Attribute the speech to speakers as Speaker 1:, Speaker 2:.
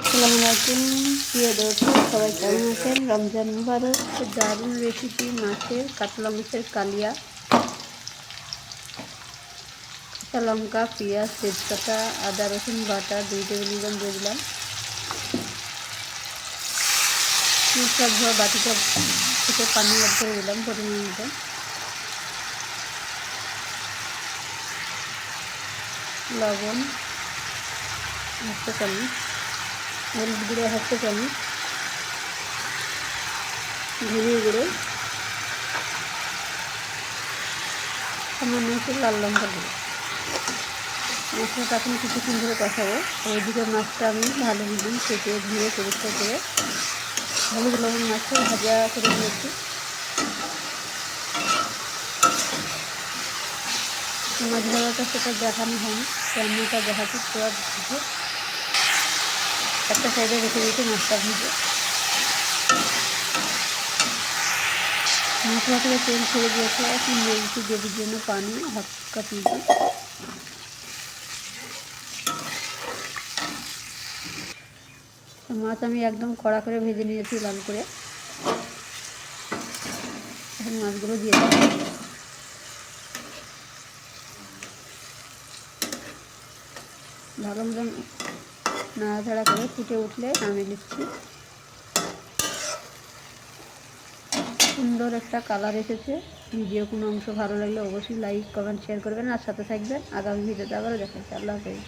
Speaker 1: আসসালামু আলাইকুম প্রিয় দর্শক, সবাই কেমন আছেন? রমজান মুবারক। দারুণ রেসিপি মাছের কাতলা মাছের কালিয়া। কাঁচা লঙ্কা, পেঁয়াজ, তেজপাতা, আদা রসুন বাটা 2 টেবিল চামচ দিয়ে দিলাম। মশলা ধোয়া বাটিটা থেকে পানি অ্যাড করে দিলাম পরিমাণ মতো। লবণ 1/2 চামচ, হলুদ গুঁড়ো 1/2 চামচ, ধনে গুঁড়ো, সামান্য একটু লাল লঙ্কা গুঁড়ো। মশলাটা এখন কিছুক্ষণ ধরে কষাবো। ওইদিকে মাছটা আমি ভালো মতন কেটে ধুয়ে পরিষ্কার করে হলুদ লবণ মাছটা ভাজা করে নিয়েছি। মাছ ভাজাটা সেটা দেখানো হয়নি, রান্নাটা দেখাচ্ছি। পুরো ভেজে একটা সাইডে রেখে দিয়েছি মাছটা ভেজে। মশলা থেকে তেল ছেড়ে দিয়েছে। এখন দিয়েছি গ্রেভির জন্য পানি 1/2 কাপ মতো। মাছ আমি একদম কড়া করে ভেজে নিয়েছি লাল করে। এখন মাছগুলো দিয়ে দেবো। ভালো মতন নাড়াচাড়া করে ফুটে উঠলে নামিয়ে নিচ্ছি। সুন্দর একটা কালার এসেছে। ভিডিও কোনো অংশ ভালো লাগলে অবশ্যই লাইক কমেন্ট শেয়ার করবেন আর সাথে থাকবেন। আগামী ভিডিওতে আবারও দেখা হচ্ছে। আল্লাহ হাফেজ।